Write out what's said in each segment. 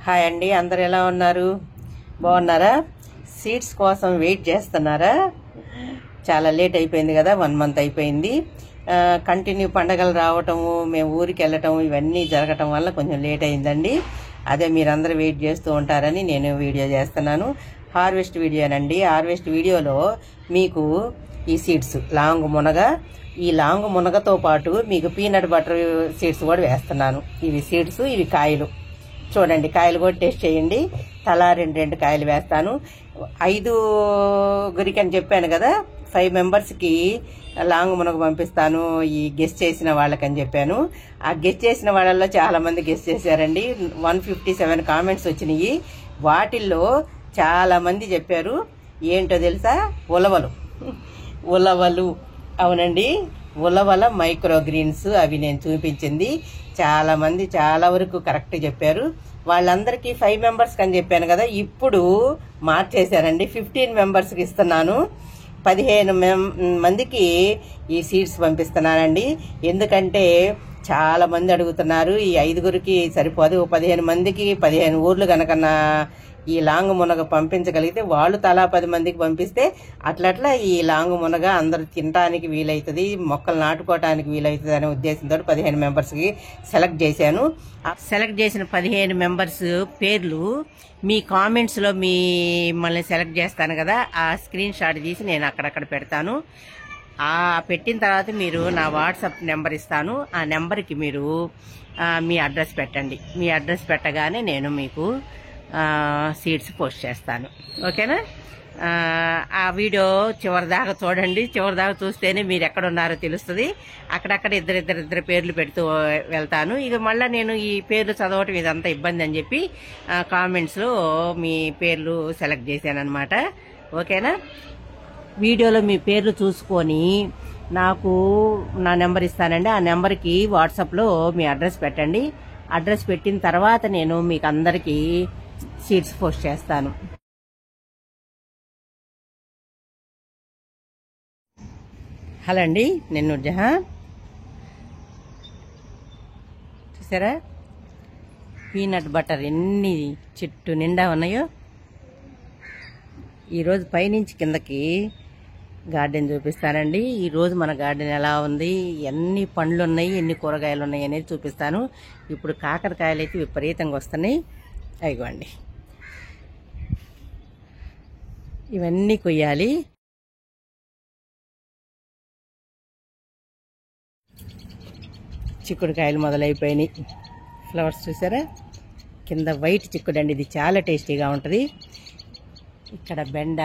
Hi అండి, అందరు ఎలా ఉన్నారు? బాగున్నారా? సీట్స్ కోసం వెయిట్ చేస్తున్నారా? చాలా లేట్ అయిపోయింది కదా, 1 మంత్ అయిపోయింది. కంటిన్యూ పండగలు రావటము, మేము ఊరికి వెళ్ళటం ఇవన్నీ జరగటం వల్ల కొంచెం లేట్ అయిందండి. అదే మీరందరూ వెయిట్ చేస్తూ ఉంటారని నేను వీడియో చేస్తున్నాను. హార్వెస్ట్ వీడియోనండి. హార్వెస్ట్ వీడియోలో మీకు ఈ సీడ్స్ లాంగ్ మునగ, ఈ లాంగ్ మునగతో పాటు మీకు పీనట్ బటర్ సీడ్స్ కూడా వేస్తున్నాను. ఇవి సీడ్స్, ఇవి కాయలు. చూడండి, కాయలు కూడా టేస్ట్ చేయండి. తలా 2 కాయలు వేస్తాను. 5 అని చెప్పాను కదా, 5 మెంబర్స్కి లాంగ్ మునగ పంపిస్తాను ఈ గెస్ట్ చేసిన వాళ్ళకని చెప్పాను. ఆ గెస్ట్ చేసిన వాళ్ళల్లో చాలా మంది గెస్ట్ చేశారండి. 157 కామెంట్స్ వచ్చినాయి. వాటిల్లో చాలా మంది చెప్పారు ఏంటో తెలుసా, ఉలవలు. అవునండి, ఉలవల మైక్రో గ్రీన్స్. అవి నేను చూపించింది. చాలా మంది చాలా వరకు కరెక్ట్ చెప్పారు. వాళ్ళందరికీ 5 మెంబర్స్కి అని చెప్పాను కదా, ఇప్పుడు మార్చేశారండి. 15 మెంబర్స్కి ఇస్తున్నాను. 15 మందికి ఈ సీడ్స్ పంపిస్తున్నానండి. ఎందుకంటే చాలా మంది అడుగుతున్నారు. ఈ 5గురికి సరిపోదు. 15 మందికి 15 ఊర్లు కనుకన్నా ఈ లాంగ్ మునగ పంపించగలిగితే, వాళ్ళు తలా 10 మందికి పంపిస్తే అట్లట్లా ఈ లాంగ్ మునగ అందరూ తినడానికి వీలవుతుంది, మొక్కలు నాటుకోవటానికి వీలవుతుంది అనే ఉద్దేశంతో 15 మెంబర్స్కి సెలెక్ట్ చేశాను. సెలెక్ట్ చేసిన 15 మెంబర్స్ పేర్లు మీ కామెంట్స్లో మిమ్మల్ని సెలెక్ట్ చేస్తాను కదా, ఆ స్క్రీన్ షాట్ తీసి నేను అక్కడక్కడ పెడతాను. ఆ పెట్టిన తర్వాత మీరు నా వాట్సాప్ నెంబర్ ఇస్తాను. ఆ నెంబర్కి మీరు మీ అడ్రస్ పెట్టండి. మీ అడ్రస్ పెట్టగానే నేను మీకు సీడ్స్ పోస్ట్ చేస్తాను. ఓకేనా? ఆ వీడియో చివరిదాకా చూడండి. చివరిదాకా చూస్తేనే మీరు ఎక్కడున్నారో తెలుస్తుంది. అక్కడక్కడ ఇద్దరు పేర్లు పెడుతూ వెళ్తాను. ఇక మళ్ళీ నేను ఈ పేర్లు చదవటం ఇదంతా ఇబ్బంది అని చెప్పి కామెంట్స్లో మీ పేర్లు సెలెక్ట్ చేశాను అనమాట. ఓకేనా? వీడియోలో మీ పేర్లు చూసుకొని నాకు నా నెంబర్ ఇస్తానండి. ఆ నెంబర్కి వాట్సాప్లో మీ అడ్రస్ పెట్టండి. అడ్రస్ పెట్టిన తర్వాత నేను మీకు అందరికీ సీడ్స్ పోస్ట్ చేస్తాను. హలో అండి, నేను నూర్జహాన్. చూసారా పీనట్ బటర్ ఎన్ని చెట్టు నిండా ఉన్నాయో. ఈరోజు పైనుంచి కిందకి గార్డెన్ చూపిస్తానండి. ఈరోజు మన గార్డెన్ ఎలా ఉంది, ఎన్ని పండ్లు ఉన్నాయి, ఎన్ని కూరగాయలు ఉన్నాయి అనేది చూపిస్తాను. ఇప్పుడు కాకరకాయలు అయితే విపరీతంగా వస్తున్నాయి. అయిగోండి, ఇవన్నీ కొయ్యాలి. చిక్కుడుకాయలు మొదలైపోయినాయి. ఫ్లవర్స్ చూసారా, కింద వైట్ చిక్కుడు అండి, ఇది చాలా టేస్టీగా ఉంటుంది. ఇక్కడ బెండ,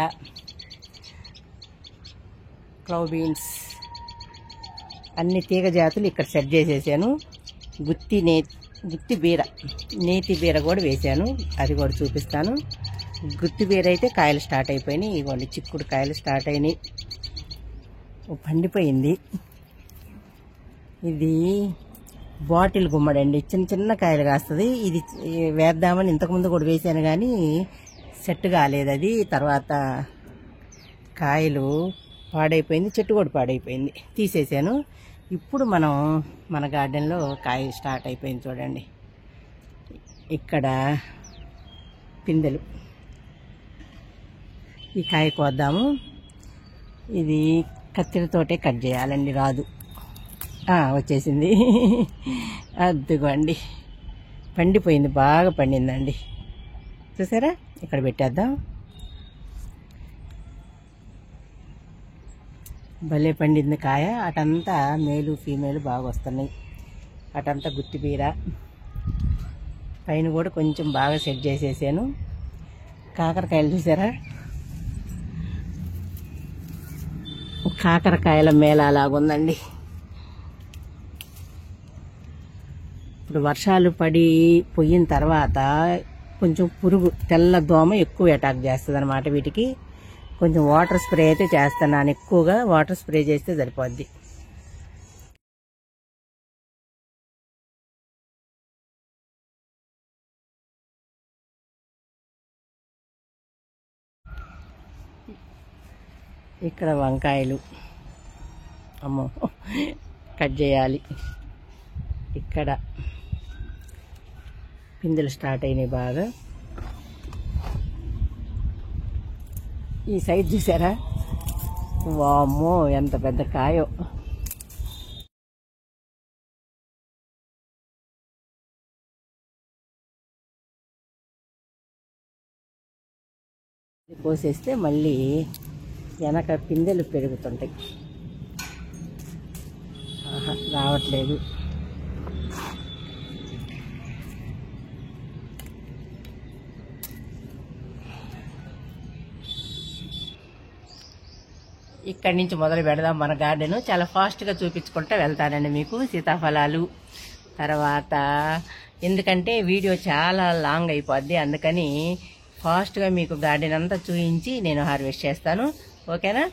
క్లౌ బీన్స్, అన్ని తీగ జాతులు ఇక్కడ సెట్ చేసేసాను. గుత్తి బీర, నేతి బీర కూడా వేసాను, అది కూడా చూపిస్తాను. గుత్తి బీర అయితే కాయలు స్టార్ట్ అయిపోయినాయి. ఇవ్వండి, చిక్కుడు కాయలు స్టార్ట్ అయినాయి. పండిపోయింది. ఇది బాటిల్ గుమ్మడండి, చిన్న కాయలు కాస్తుంది. ఇది వేద్దామని ఇంతకుముందు కూడా వేసాను కానీ సెట్ కాలేదు. అది తర్వాత కాయలు పాడైపోయింది, చెట్టు కూడా పాడైపోయింది, తీసేసాను. ఇప్పుడు మనం మన గార్డెన్లో కాయ స్టార్ట్ అయిపోయింది. చూడండి, ఇక్కడ పిందెలు. ఈ కాయ కోద్దాము. ఇది కత్తిరితోటే కట్ చేయాలండి, రాదు. వచ్చేసింది. అదిగోండి, పండిపోయింది, బాగా పండిందండి. చూసారా, ఇక్కడ పెట్టేద్దాం. భలే పండింది కాయ. అటంతా మేలు ఫీమేలు బాగా వస్తున్నాయి. అటంతా గుత్తిబీర, పైన కూడా కొంచెం బాగా సెట్ చేసేసాను. కాకరకాయలు చూసారా, కాకరకాయల మేళ అలాగుందండి. ఇప్పుడు వర్షాలు పడి పోయిన తర్వాత కొంచెం పురుగు, తెల్ల దోమ ఎక్కువ అటాక్ చేస్తుంది అనమాట. వీటికి కొంచెం వాటర్ స్ప్రే అయితే చేస్తున్నాను. ఎక్కువగా వాటర్ స్ప్రే చేస్తే సరిపోద్ది. ఇక్కడ వంకాయలు, అమ్మో కట్ చేయాలి. ఇక్కడ పిందెలు స్టార్ట్ అయినాయి బాగా. ఈ సైడ్ చూసారా, వామ్మో ఎంత పెద్ద కాయో. కోసేస్తే మళ్ళీ వెనక పిందెలు పెరుగుతుంటాయి. రావట్లేదు. ఇక్కడి నుంచి మొదలు పెడదాం మన గార్డెన్. చాలా ఫాస్ట్గా చూపించుకుంటూ వెళ్తానండి మీకు సీతాఫలాలు. తర్వాత ఎందుకంటే వీడియో చాలా లాంగ్ అయిపోద్ది, అందుకని ఫాస్ట్గా మీకు గార్డెన్ అంతా చూపించి నేను హార్వెస్ట్ చేస్తాను. ఓకేనా?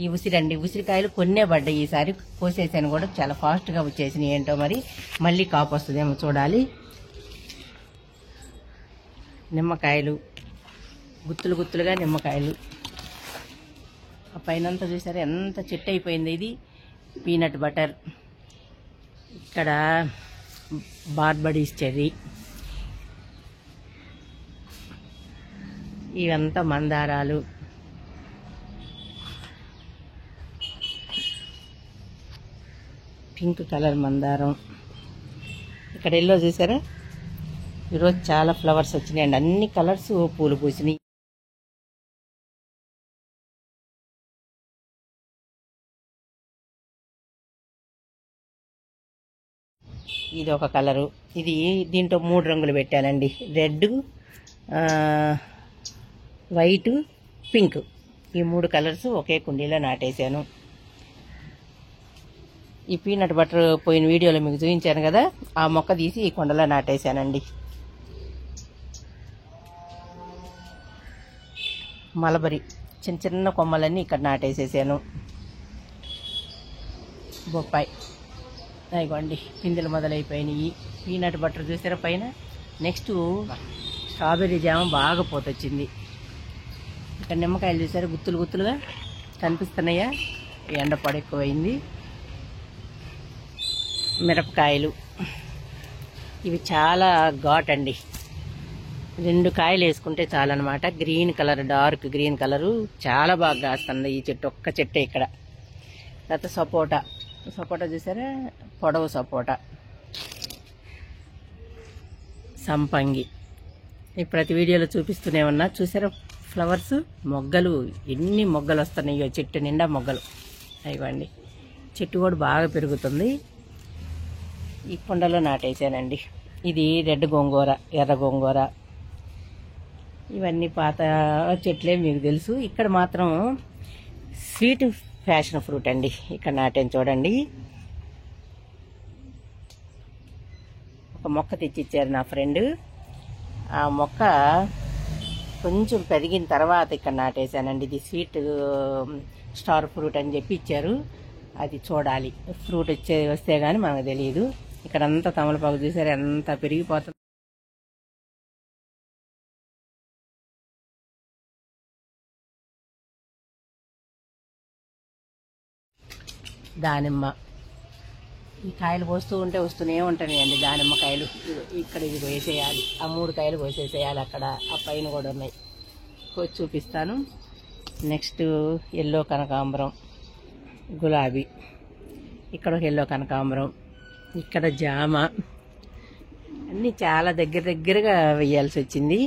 ఈ ఉసిరండి, ఉసిరికాయలు కొన్నే పడ్డాయి ఈసారి, కోసేసాను కూడా. చాలా ఫాస్ట్గా వచ్చేసినాయి ఏంటో మరి. మళ్ళీ కాపు వస్తుందేమో చూడాలి. నిమ్మకాయలు, గుత్తులు గుత్తులుగా నిమ్మకాయలు. ఆ పైనంతా చూసారా ఎంత చెట్టు అయిపోయింది. ఇది పీనట్ బటర్. ఇక్కడ బార్బడీస్ చెర్రీ. ఇవంతా మందారాలు. పింక్ కలర్ మందారం. ఇక్కడ ఎల్లో చూసారా, ఈరోజు చాలా ఫ్లవర్స్ వచ్చినాయండి. అన్ని కలర్స్ పూలు పూసినాయి. ఇది ఒక కలరు. ఇది దీంట్లో 3 రంగులు పెట్టానండి. Red, white, pink. ఈ 3 కలర్స్ ఒకే కుండీలో నాటేశాను. ఈ పీనట్ బటర్ పోయిన వీడియోలో మీకు చూపించాను కదా, ఆ మొక్క తీసి ఈ కుండలో నాటేశానండి. మలబరి చిన్న చిన్న కొమ్మలన్నీ ఇక్కడ నాటేసేసాను. బొప్పాయి ఇదిగోండి, పిందెలు మొదలైపోయినాయి. పీనట్ బటర్ చూసారా పైన. నెక్స్ట్ స్ట్రాబెర్రీ జామ బాగా పోతొచ్చింది. ఇక్కడ నిమ్మకాయలు చూసారా గుత్తులు గుత్తులుగా కనిపిస్తున్నాయా, ఎండ పొడి ఎక్కువైంది. మిరపకాయలు ఇవి చాలా ఘాట్ అండి. 2 కాయలు వేసుకుంటే చాలన్నమాట. Green colour, dark green colour చాలా బాగా కాస్తుంది ఈ చెట్టు. ఒక్క చెట్టే ఇక్కడ. తర్వాత సపోటా. సపోటా చూసారా, పొడవు సపోటా. సంపంగి ప్రతి వీడియోలో చూపిస్తూనే ఉన్నా. చూసారా ఫ్లవర్స్, మొగ్గలు ఎన్ని మొగ్గలు వస్తున్నాయో. చెట్టు నిండా మొగ్గలు. ఇవ్వండి, చెట్టు కూడా బాగా పెరుగుతుంది. ఈ కుండలో నాటేసానండి. ఇది రెడ్ గోంగూర, ఎర్ర గోంగూర. ఇవన్నీ పాత చెట్లే మీకు తెలుసు. ఇక్కడ మాత్రం స్వీట్ ఫ్యాషన్ ఫ్రూట్ అండి. ఇక్కడ నాటాను చూడండి. ఒక మొక్క తెచ్చిచ్చారు నా ఫ్రెండ్. ఆ మొక్క కొంచెం పెరిగిన తర్వాత ఇక్కడ నాటేశానండి. ఇది స్వీట్ స్టార్ ఫ్రూట్ అని చెప్పి ఇచ్చారు. అది చూడాలి, ఫ్రూట్ వస్తే కానీ మనకు తెలియదు. ఇక్కడ అంతా తమలపాకు చూసారు ఎంత పెరిగిపోతుంది. దానిమ్మ. ఈ కాయలు పోస్తూ ఉంటే వస్తూనే ఉంటాయండి దానిమ్మకాయలు. ఇక్కడ ఇది వేసేయాలి. ఆ 3 కాయలు కోసేసేయాలి. అక్కడ ఆ పైన కూడా ఉన్నాయి, కోసి చూపిస్తాను. నెక్స్ట్ ఎల్లో కనకాంబరం, గులాబీ. ఇక్కడ ఒక ఎల్లో కనకాంబరం, ఇక్కడ జామ. అన్నీ చాలా దగ్గరగా వేయాల్సి వచ్చింది.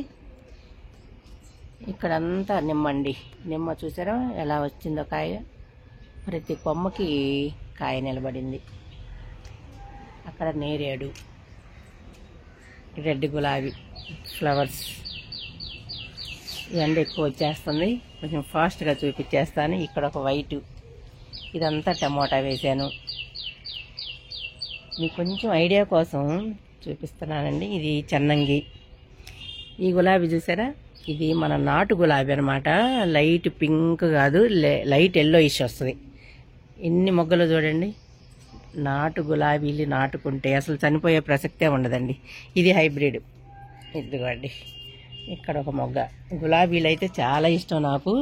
ఇక్కడంతా నిమ్మండి. నిమ్మ చూసారా ఎలా వచ్చిందో కాయ. ప్రతి కొమ్మకి కాయ నిలబడింది. అక్కడ నేరేడు, రెడ్ గులాబీ ఫ్లవర్స్. ఎండ ఎక్కువ వచ్చేస్తుంది, కొంచెం ఫాస్ట్గా చూపించేస్తాను. ఇక్కడ ఒక వైటు. ఇదంతా టమోటా వేసాను. మీకు కొంచెం ఐడియా కోసం చూపిస్తున్నానండి. ఇది చెన్నంగి. ఈ గులాబీ చూసారా, ఇది మన నాటు గులాబీ అనమాట. లైట్ పింక్ కాదు, లైట్ ఎల్లోయిష్ వస్తుంది. ఎన్ని మొగ్గలు చూడండి. నాటు గులాబీలు నాటుకుంటే అసలు చనిపోయే ప్రసక్తే ఉండదండి. ఇది హైబ్రిడ్. ఇదిగోండి, ఇక్కడ ఒక మొగ్గ. గులాబీలు అయితే చాలా ఇష్టం నాకు.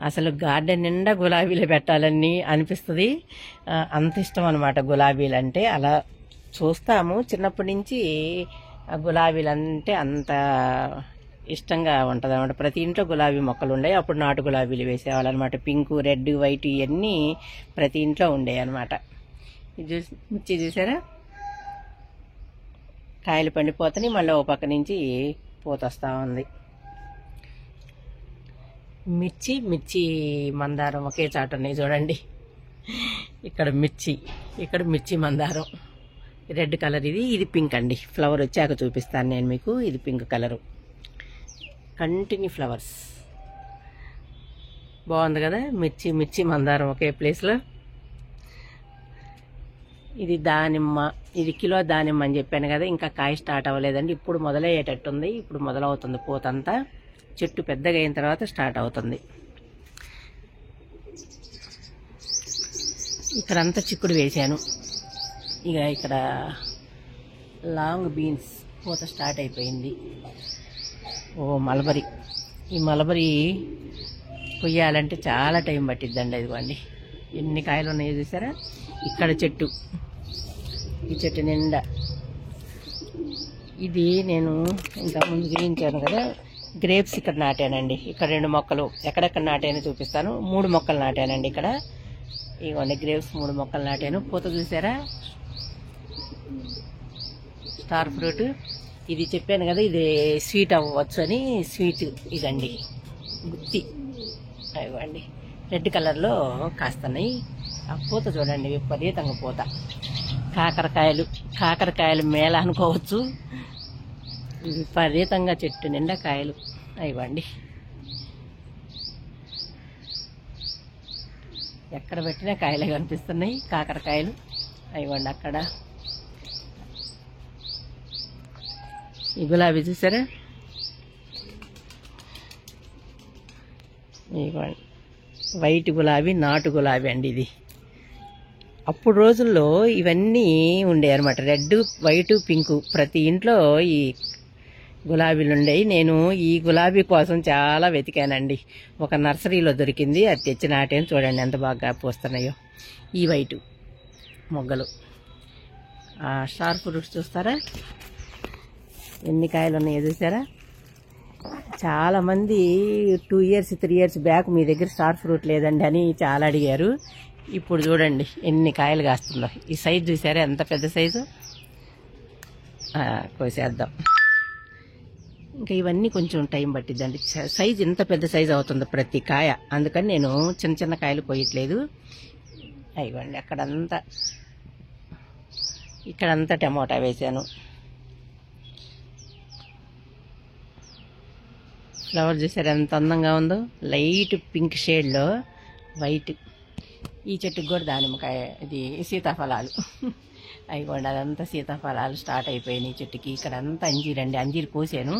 అసలు గార్డెన్ నిండా గులాబీలు పెట్టాలని అనిపిస్తుంది. అంత ఇష్టం అనమాట గులాబీలు అంటే. అలా చూస్తాము చిన్నప్పటి నుంచి. గులాబీలు అంటే అంత ఇష్టంగా ఉంటుంది అనమాట. ప్రతి ఇంట్లో గులాబీ మొక్కలు ఉండేవి. అప్పుడు నాటు గులాబీలు వేసేవాళ్ళు అనమాట. పింక్, రెడ్, వైట్ ఇవన్నీ ప్రతి ఇంట్లో ఉండేవి అనమాట. ఇది మిర్చి చూసారా, కాయలు పండిపోతాయి, మళ్ళీ ఓ పక్క నుంచి పూత వస్తూ ఉంది. మిర్చి మందారం ఒకే చాటు ఉన్నాయి చూడండి. ఇక్కడ మిర్చి మందారం రెడ్ కలర్. ఇది పింక్ అండి. ఫ్లవర్ వచ్చాక చూపిస్తాను నేను మీకు. ఇది పింక్ కలరు, కంటిన్యూ ఫ్లవర్స్. బాగుంది కదా, మిర్చి మందారం ఒకే ప్లేస్లో. ఇది దానిమ్మ. ఇది కిలో దానిమ్మ అని చెప్పాను కదా, ఇంకా కాయ స్టార్ట్ అవ్వలేదండి. ఇప్పుడు మొదలయ్యేటట్టుంది. ఇప్పుడు మొదలవుతుంది పూతంతా. చెట్టు పెద్దగా అయిన తర్వాత స్టార్ట్ అవుతుంది. ఇక్కడంతా చిక్కుడు వేసాను. ఇక ఇక్కడ లాంగ్ బీన్స్ పూత స్టార్ట్ అయిపోయింది. మలబరీ. ఈ మలబరీ కొయ్యాలంటే చాలా టైం పట్టిద్దండి. ఇదిగోండి ఎన్ని కాయలు ఉన్నాయో చూసారా. ఇక్కడ చెట్టు, ఈ చెట్టు నిండా. ఇది నేను ఇంతకుముందు చూపించాను కదా, గ్రేప్స్ ఇక్కడ నాటానండి. ఇక్కడ 2 మొక్కలు ఎక్కడెక్కడ నాటానో చూపిస్తాను. 3 మొక్కలు నాటానండి ఇక్కడ. ఇవ్వండి గ్రేప్స్ 3 మొక్కలు నాటాను. పూత చూసారా, స్టార్ ఫ్రూట్. ఇది చెప్పాను కదా, ఇది స్వీట్ అవ్వచ్చు అని. స్వీట్ ఇదండి, గుత్తి. ఇవ్వండి రెడ్ కలర్లో కాస్తున్నాయి. ఆ పూత చూడండి, విపరీతంగా పూత. కాకరకాయలు మేళ అనుకోవచ్చు. విపరీతంగా చెట్టు నిండా కాయలు. ఇవ్వండి ఎక్కడ పెట్టినా కాయలే కనిపిస్తున్నాయి, కాకరకాయలు. ఇవ్వండి అక్కడ. ఈ గులాబీ చూసారా, ఇవ్వండి వైట్ గులాబీ, నాటు గులాబీ అండి ఇది. అప్పుడు రోజుల్లో ఇవన్నీ ఉండేవి అనమాట. Red, white, pink. ప్రతి ఇంట్లో ఈ గులాబీలు ఉండేవి. నేను ఈ గులాబీ కోసం చాలా వెతికానండి. ఒక నర్సరీలో దొరికింది, అది తెచ్చి నాటేను. చూడండి ఎంత బాగా పూస్తున్నాయో ఈ వైటు మొగ్గలు. స్టార్ ఫ్రూట్స్ చూస్తారా, ఎన్ని కాయలు ఉన్నాయో చూసారా. చాలామంది 2 years 3 years బ్యాక్ మీ దగ్గర స్టార్ ఫ్రూట్ లేదండి అని చాలా అడిగారు. ఇప్పుడు చూడండి ఎన్ని కాయలు కాస్తుందో. ఈ సైజు చూసారా, ఎంత పెద్ద సైజు. కోసేద్దాం. ఇంకా ఇవన్నీ కొంచెం టైం పట్టిద్దండి. సైజు ఇంత పెద్ద సైజు అవుతుంది ప్రతి కాయ. అందుకని నేను చిన్న చిన్న కాయలు కోయట్లేదు. ఇవ్వండి ఇక్కడంతా టమోటా వేసాను. ఫ్లవర్ చూసారు ఎంత అందంగా ఉందో, లైట్ పింక్ షేడ్లో వైట్. ఈ చెట్టుకు కూడా దానిమ్మకాయ, ఇది సీతాఫలాలు. అయిపోండి అదంతా సీతాఫలాలు స్టార్ట్ అయిపోయినాయి ఈ చెట్టుకి. ఇక్కడ అంతా అంజీరండి. అంజీరు కోసాను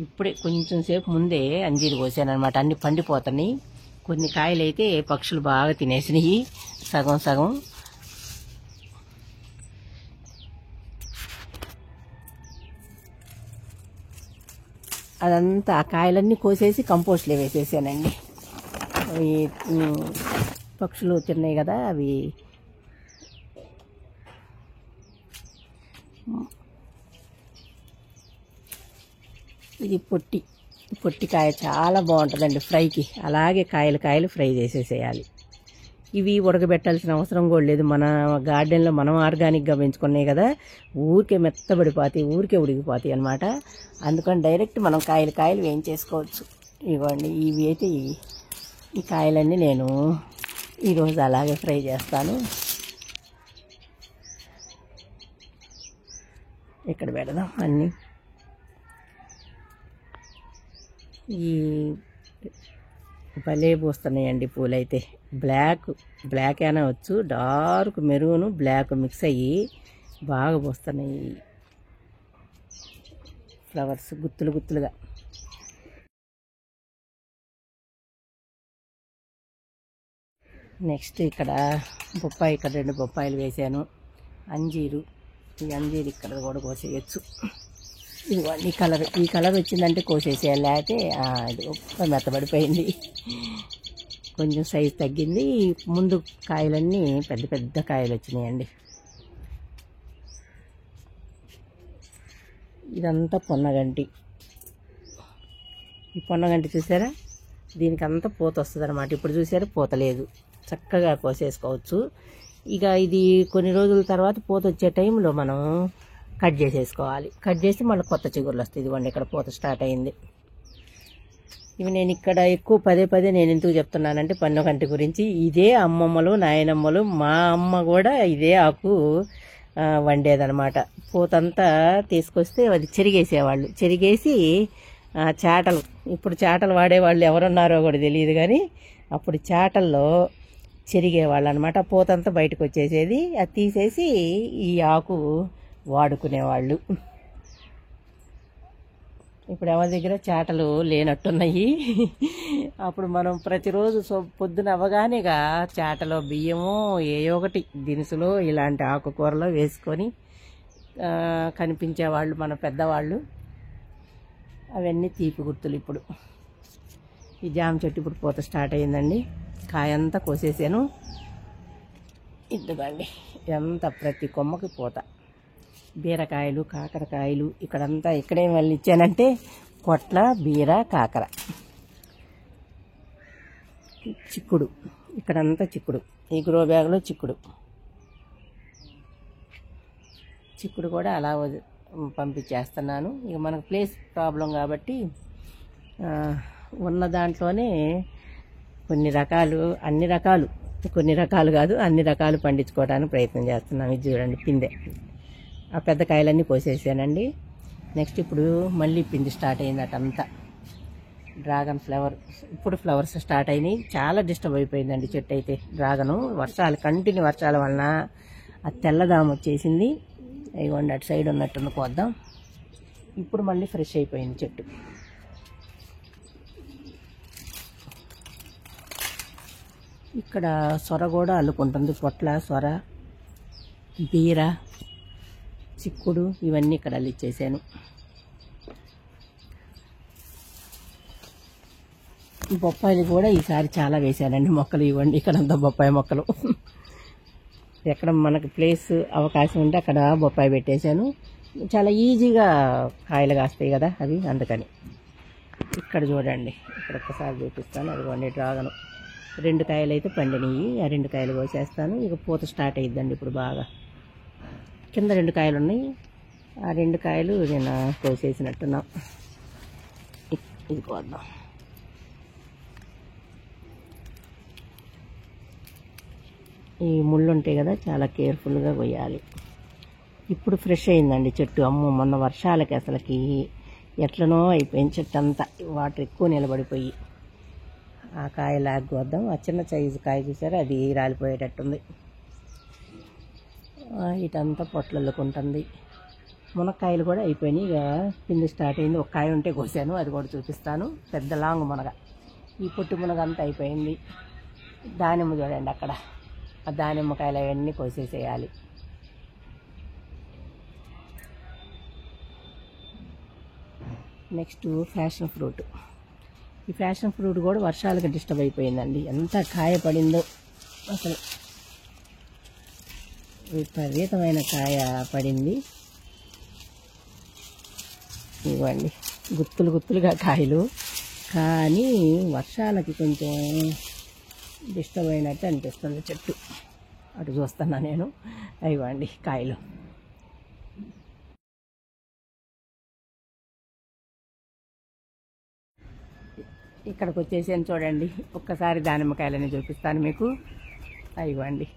ఇప్పుడే, కొంచెం సేపు ముందే అంజీరు కోసాను అనమాట. అన్ని పండిపోతున్నాయి. కొన్ని కాయలు అయితే పక్షులు బాగా తినేసినాయి, సగం సగం. అదంతా ఆ కాయలన్నీ కోసేసి కంపోస్ట్లో వేసేసానండి. అవి పక్షులు తిన్నాయి కదా అవి. ఇది పొట్టికాయ చాలా బాగుంటుందండి ఫ్రైకి. అలాగే కాయలు ఫ్రై చేసేసేయాలి. ఇవి ఉడకబెట్టాల్సిన అవసరం కూడా లేదు. మన గార్డెన్లో మనం ఆర్గానిక్గా పెంచుకున్నాయి కదా, ఊరికే మెత్తబడిపోతాయి, ఊరికే ఉడికిపోతాయి అనమాట. అందుకని డైరెక్ట్ మనం కాయలు వేయించేసుకోవచ్చు. ఇవ్వండి ఇవి అయితే ఈ కాయలన్నీ నేను ఈరోజు అలాగే ఫ్రై చేస్తాను. ఇక్కడ పెడదాం అన్నీ. ఈ భలే పూస్తున్నాయండి పూలైతే. బ్లాక్ అయినా వచ్చు, డార్క్ మెరూన్ బ్లాక్ మిక్స్ అయ్యి బాగా పూస్తున్నాయి ఫ్లవర్స్ గుత్తులుగా. నెక్స్ట్ ఇక్కడ బొప్పాయి, ఇక్కడ 2 బొప్పాయిలు వేసాను. అంజీరు, ఈ అంజీరు ఇక్కడ కూడా కోసేయచ్చు. ఇదిగోండి ఈ కలర్ వచ్చిందంటే కోసేసేయాలి, లేకపోతే ఇది మెత్తబడిపోయింది. కొంచెం సైజు తగ్గింది. ముందు కాయలన్నీ పెద్ద పెద్ద కాయలు వచ్చినాయండి. ఇదంతా పొన్నగంటి. ఈ పొన్నగంటి చూసారా, దీనికి అంతా పూత వస్తుంది అనమాట. ఇప్పుడు చూసారా పూత లేదు, చక్కగా కోసేసుకోవచ్చు. ఇక ఇది కొన్ని రోజుల తర్వాత పూత వచ్చే టైంలో మనం కట్ చేసేసుకోవాలి. కట్ చేసి మళ్ళీ కొత్త చిగురులు వస్తాయి. ఇదిగోండి ఇక్కడ పూత స్టార్ట్ అయింది. ఇవి నేను ఇక్కడ ఎక్కువ పదే నేను ఎందుకు చెప్తున్నానంటే పొన్నగంటి గురించి, ఇదే అమ్మమ్మలు నాయనమ్మలు, మా అమ్మ కూడా ఇదే ఆకు వండేదనమాట. పూతంతా తీసుకొస్తే అది చెరిగేసేవాళ్ళు. చెరిగేసి చాటలు, ఇప్పుడు చాటలు వాడేవాళ్ళు ఎవరున్నారో కూడా తెలియదు, కానీ అప్పుడు చాటల్లో చెరిగేవాళ్ళు అనమాట. పూతంతా బయటకు వచ్చేసేది, అది తీసేసి ఈ ఆకు వాడుకునేవాళ్ళు. ఇప్పుడు ఎవరి దగ్గర చాటలు లేనట్టున్నాయి. అప్పుడు మనం ప్రతిరోజు పొద్దున అవ్వగానేగా చాటలో బియ్యము ఏయో ఒకటి దినుసులు ఇలాంటి ఆకుకూరలో వేసుకొని కనిపించేవాళ్ళు మన పెద్దవాళ్ళు. అవన్నీ తీపి గుర్తులు. ఇప్పుడు ఈ జామ చెట్టు ఇప్పుడు పూత స్టార్ట్ అయిందండి. కాయంతా కోసేసాను. ఇదిగోండి ఎంత ప్రతి కొమ్మకి పూత. బీరకాయలు, కాకరకాయలు, ఇక్కడేం వాళ్ళు ఇచ్చానంటే పొట్ల, బీర, కాకర, చిక్కుడు, ఇక్కడంతా చిక్కుడు. ఈ గ్రో బ్యాగ్లో చిక్కుడు కూడా అలా పంపించేస్తున్నాను. ఇక మనకు ప్లేస్ ప్రాబ్లం కాబట్టి ఉన్న దాంట్లోనే కొన్ని రకాలు కాదు అన్ని రకాలు పండించుకోవడానికి ప్రయత్నం చేస్తున్నాం. ఇది చూడండి పిందె, ఆ పెద్ద కాయలన్నీ కోసేసానండి. నెక్స్ట్ ఇప్పుడు మళ్ళీ పిండి స్టార్ట్ అయింది. అటంతా డ్రాగన్ ఫ్లవర్, ఇప్పుడు ఫ్లవర్స్ స్టార్ట్ అయినాయి. చాలా డిస్టర్బ్ అయిపోయిందండి చెట్టు అయితే. డ్రాగను కంటిన్యూ వర్షాల వలన ఆ తెల్లదాము వచ్చేసింది. ఇవ్వండి అటు సైడ్ ఉన్నట్టు కోద్దాం. ఇప్పుడు మళ్ళీ ఫ్రెష్ అయిపోయింది చెట్టు. ఇక్కడ సొర కూడా అల్లుకుంటుంది. పొట్ల, సొర, బీర, చిక్కుడు ఇవన్నీ ఇక్కడ అల్లిచ్చేసాను. బొప్పాయిలు కూడా ఈసారి చాలా వేసానండి మొక్కలు. ఇవ్వండి ఇక్కడంతా బొప్పాయి మొక్కలు. ఎక్కడ మనకు ప్లేస్ అవకాశం ఉంటే అక్కడ బొప్పాయి పెట్టేశాను. చాలా ఈజీగా కాయలు కాస్తాయి కదా అవి, అందుకని. ఇక్కడ చూడండి, ఇక్కడ ఒక్కసారి చూపిస్తాను. అదిగోండి డ్రాగను 2 కాయలు అయితే పండినాయి. ఆ 2 కాయలు కోసేస్తాను. ఇక పూత స్టార్ట్ అయ్యిద్దండి ఇప్పుడు బాగా. కింద 2 కాయలు ఉన్నాయి, ఆ 2 కాయలు నేను కోసేసినట్టున్నా. ఇది కోద్దాం. ఈ ముళ్ళు ఉంటాయి కదా, చాలా కేర్ఫుల్గా కొయ్యాలి. ఇప్పుడు ఫ్రెష్ అయిందండి చెట్టు. అమ్మో మొన్న వర్షాలకి అసలుకి ఎట్లనో అయిపోయింది చెట్టు అంతా, వాటర్ ఎక్కువ నిలబడిపోయి. ఆ కాయ లాగొద్దాం. ఆ చిన్న సైజు కాయ చూసారా, అది రాలిపోయేటట్టుంది. ఇటంతా పొట్లల్లుకుంటుంది. మునక్కాయలు కూడా అయిపోయినాయి. ఇక పిండి స్టార్ట్ అయింది. ఒక కాయ ఉంటే కోసాను, అది కూడా చూపిస్తాను. పెద్ద లాంగ్ మునగ, ఈ పొట్టు మునగ అంతా అయిపోయింది. దానిమ్మ చూడండి అక్కడ, ఆ దానిమ్మకాయలు అవన్నీ కోసేసేయాలి. Next passion fruit. ఈ ఫ్యాషన్ ఫ్రూట్ కూడా వర్షాలకు డిస్టర్బ్ అయిపోయిందండి. ఎంత కాయ పడిందో అసలు, విపరీతమైన కాయ పడింది. ఇవ్వండి గుత్తులుగా కాయలు, కానీ వర్షాలకి కొంచెం డిస్టర్బ్ అయినట్టు అనిపిస్తుంది చెట్టు. అటు చూస్తున్నా నేను. ఇవ్వండి కాయలు. ఇక్కడికి వచ్చేసాను చూడండి. ఒక్కసారి దానిమ్మకాయలని చూపిస్తాను మీకు. ఇవ్వండి,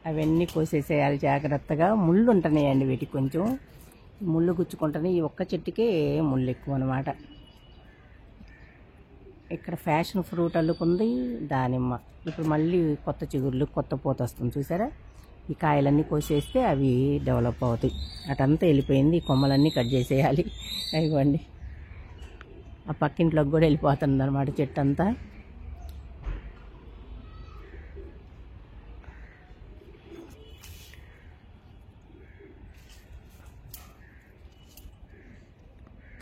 అవన్నీ కోసేసేయాలి జాగ్రత్తగా. ముళ్ళు ఉంటున్నాయండి వీటికి, కొంచెం ముళ్ళు గుచ్చుకుంటున్నాయి. ఈ ఒక్క చెట్టుకే ముళ్ళు ఎక్కువ అనమాట. ఇక్కడ ఫ్యాషన్ ఫ్రూట్ అల్లుకుంది, దానిమ్మ. ఇప్పుడు మళ్ళీ కొత్త చిగుర్లు, కొత్త పూత వస్తుంది చూసారా. ఈ కాయలన్నీ కోసేస్తే అవి డెవలప్ అవుతాయి. అటంతా వెళ్ళిపోయింది. ఈ కొమ్మలన్నీ కట్ చేసేయాలి. ఇవ్వండి, ఆ పక్కింట్లోకి కూడా వెళ్ళిపోతుంది అనమాట చెట్టు అంతా.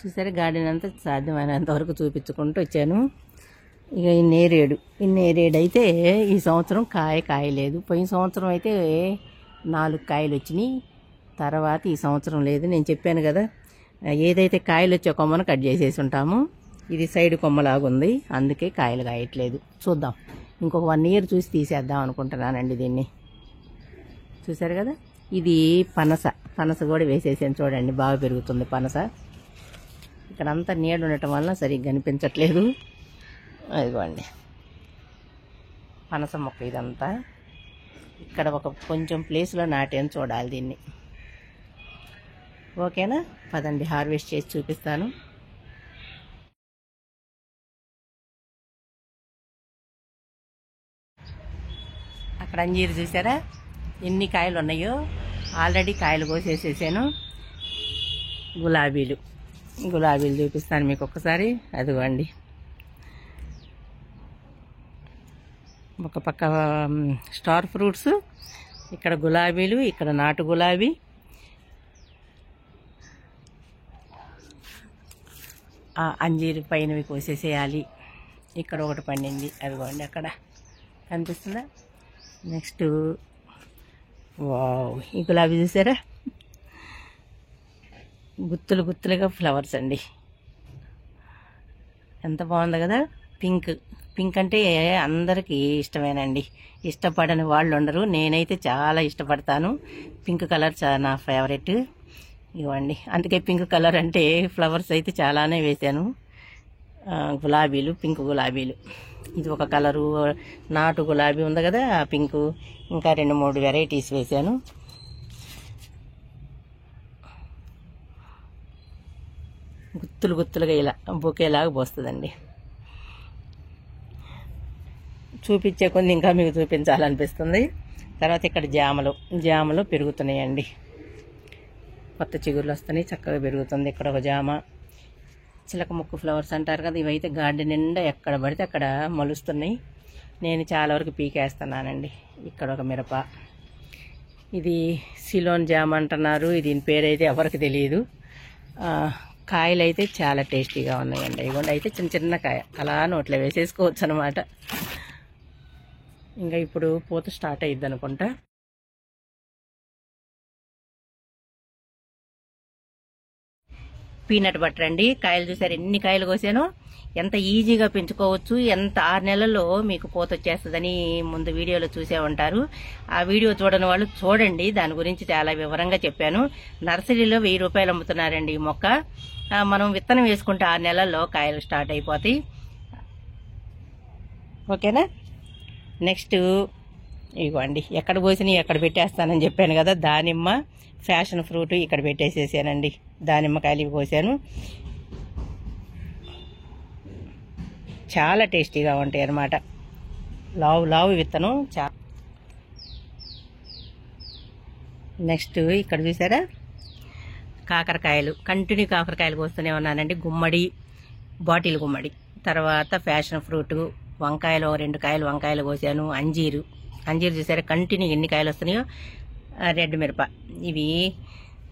చూసారా గార్డెన్ అంతా సాధ్యమైనంత వరకు చూపించుకుంటూ వచ్చాను. ఇక ఈ నేరేడు అయితే ఈ సంవత్సరం కాయలేదు. పోయిన సంవత్సరం అయితే 4 కాయలు వచ్చినాయి. తర్వాత ఈ సంవత్సరం లేదు. నేను చెప్పాను కదా, ఏదైతే కాయలు వచ్చే కొమ్మను కట్ చేసేసి ఉంటాము. ఇది సైడ్ కొమ్మలాగుంది, అందుకే కాయలు కాయట్లేదు. చూద్దాం, ఇంకొక 1 ఇయర్ చూసి తీసేద్దాం అనుకుంటున్నానండి దీన్ని. చూసారు కదా, ఇది పనస కూడా వేసేసాను. చూడండి, బాగా పెరుగుతుంది పనస. ఇక్కడ అంతా నీడ ఉండటం వల్ల సరిగ్గా కనిపించట్లేదు. అదిగోండి పనస మొక్క ఇదంతా. ఇక్కడ ఒక కొంచెం ప్లేస్లో నాటాను, చూడాలి దీన్ని. ఓకేనా, పదండి హార్వెస్ట్ చేసి చూపిస్తాను. అక్కడ అంజీరు చూసారా ఎన్ని కాయలు ఉన్నాయో. ఆల్రెడీ కాయలు కోసేసేసాను. గులాబీలు చూపిస్తాను మీకు ఒక్కసారి. అదిగోండి, ఒక పక్క స్టార్ ఫ్రూట్స్, ఇక్కడ గులాబీలు, ఇక్కడ నాటు గులాబీ. అంజీరు పైనవి కోసేసేయాలి. ఇక్కడ ఒకటి పండింది, అదిగోండి అక్కడ కనిపిస్తుందా. నెక్స్ట్ వావ్, ఈ గులాబీ చూసారా, గుత్తులుగా ఫ్లవర్స్ అండి. ఎంత బాగుంది కదా. పింక్ అంటే అందరికీ ఇష్టమేనండి. ఇష్టపడని వాళ్ళు ఉండరు. నేనైతే చాలా ఇష్టపడతాను. పింక్ కలర్ నా ఫేవరెట్. ఇవ్వండి, అందుకే పింక్ కలర్ అంటే ఫ్లవర్స్ అయితే చాలానే వేసాను. గులాబీలు, పింక్ గులాబీలు. ఇది ఒక కలరు. నాటు గులాబీ ఉంది కదా, పింకు. ఇంకా 2-3 వెరైటీస్ వేసాను. గుత్తులుగా ఇలా బొకేలాగా పోస్తుందండి. చూపించే కొన్ని ఇంకా మీకు చూపించాలనిపిస్తుంది. తర్వాత ఇక్కడ జామలు పెరుగుతున్నాయండి. కొత్త చిగుర్లు వస్తున్నాయి, చక్కగా పెరుగుతుంది. ఇక్కడ ఒక జామ, చిలక ముక్కు ఫ్లవర్స్ అంటారు కదా, ఇవైతే గార్డెన్ నిండా ఎక్కడ పడితే అక్కడ మలుస్తున్నాయి. నేను చాలా వరకు పీకేస్తున్నానండి. ఇక్కడ ఒక మిరప, ఇది సిలోన్ జామ అంటున్నారు. దీని పేరైతే ఎవరికి తెలియదు. కాయలు అయితే చాలా టేస్టీగా ఉన్నాయండి. ఇవ్వండి, అయితే చిన్న కాయ అలా నోట్లో వేసేసుకోవచ్చు అనమాట. ఇంకా ఇప్పుడు పూత స్టార్ట్ అయ్యిద్ది అనుకుంటా. పీనట్ బటర్ అండి. కాయలు చూసారు ఎన్ని కాయలు కోసానో. ఎంత ఈజీగా పెంచుకోవచ్చు, ఎంత 6 నెలల్లో మీకు పూత వచ్చేస్తుందని ముందు వీడియోలో చూసే ఉంటారు. ఆ వీడియో చూడని వాళ్ళు చూడండి, దాని గురించి చాలా వివరంగా చెప్పాను. నర్సరీలో 1000 రూపాయలు అమ్ముతున్నారండి ఈ మొక్క. మనం విత్తనం వేసుకుంటే 6 నెలల్లో కాయలు స్టార్ట్ అయిపోతాయి. ఓకేనా. నెక్స్ట్ ఇవ్వండి, ఎక్కడ కోసినాయి ఎక్కడ పెట్టేస్తానని చెప్పాను కదా, దానిమ్మ, ఫ్యాషన్ ఫ్రూట్ ఇక్కడ పెట్టేసేసానండి. దానిమ్మకాయలు ఇవి కోసాను. చాలా టేస్టీగా ఉంటాయి అన్నమాట. లావు విత్తనం. నెక్స్ట్ ఇక్కడ చూసారా కాకరకాయలు, కంటిన్యూ కాకరకాయలు కోస్తూనే ఉన్నానండి. గుమ్మడి, బాటిల్ గుమ్మడి, తర్వాత ఫ్యాషన్ ఫ్రూట్, వంకాయలు 2 కాయలు వంకాయలు కోసాను. అంజీరు చూసారా కంటిన్యూ ఎన్ని కాయలు వస్తున్నాయో. రెడ్ మిరప, ఇవి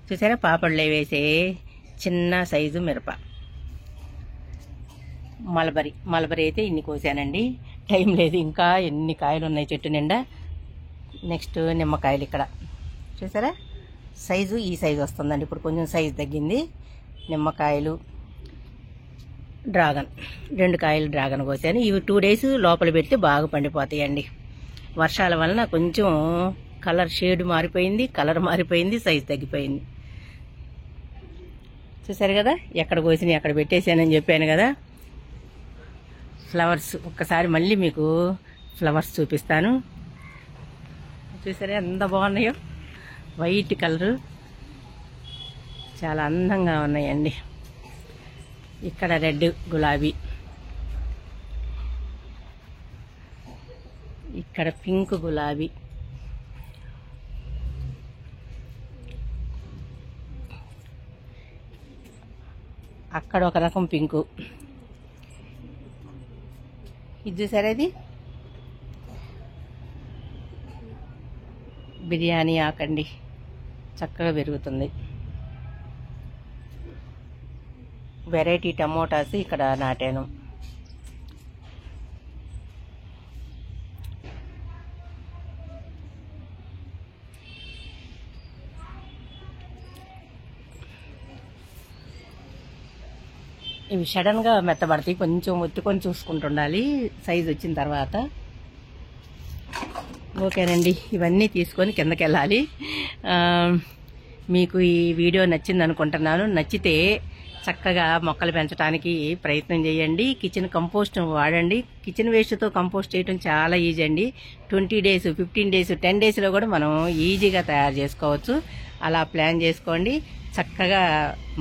చూసారా పాపడ్లో వేసే చిన్న సైజు మిరప. మలబరీ అయితే ఇన్ని కోసానండి. టైం లేదు, ఇంకా ఎన్ని కాయలు ఉన్నాయి చెట్టు నిండా. నెక్స్ట్ నిమ్మకాయలు, ఇక్కడ చూసారా సైజు ఈ సైజు వస్తుందండి. ఇప్పుడు కొంచెం సైజు తగ్గింది. నిమ్మకాయలు, డ్రాగన్, 2 కాయలు డ్రాగన్ కోసాను. ఇవి 2 డేస్ లోపల పెడితే బాగా పండిపోతాయండి. వర్షాల వలన కొంచెం కలర్ షేడ్ మారిపోయింది, సైజు తగ్గిపోయింది. చూసారు కదా, ఎక్కడ కోసినాయి అక్కడ పెట్టేసానని చెప్పాను కదా. ఫ్లవర్స్ ఒక్కసారి మళ్ళీ మీకు ఫ్లవర్స్ చూపిస్తాను. చూసారా ఎంత బాగున్నాయో, వైట్ కలరు, చాలా అందంగా ఉన్నాయండి. ఇక్కడ రెడ్ గులాబీ, ఇక్కడ పింక్ గులాబీ, అక్కడ ఒక రకం పింకు. ఇది చూసారా, ఇది బిర్యానీ ఆకండి, చక్కగా పెరుగుతుంది. వెరైటీ టమోటాస్ ఇక్కడ నాటాను. ఇవి సడన్గా మెత్తబడతాయి, కొంచెం ఒత్తుకొని చూసుకుంటుండాలి సైజు వచ్చిన తర్వాత. ఓకేనండి, ఇవన్నీ తీసుకొని కిందకి వెళ్ళాలి. మీకు ఈ వీడియో నచ్చింది అనుకుంటున్నాను. నచ్చితే చక్కగా మొక్కలు పెంచడానికి ప్రయత్నం చేయండి. కిచెన్ కంపోస్ట్ వాడండి. కిచెన్ వేస్ట్తో కంపోస్ట్ చేయడం చాలా ఈజీ అండి. 20 days, 15 days, 10 daysలో కూడా మనం ఈజీగా తయారు చేసుకోవచ్చు. అలా ప్లాన్ చేసుకోండి. చక్కగా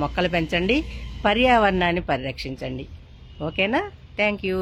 మొక్కలు పెంచండి, పర్యావరణాన్ని పరిరక్షించండి. ఓకేనా? Thank you.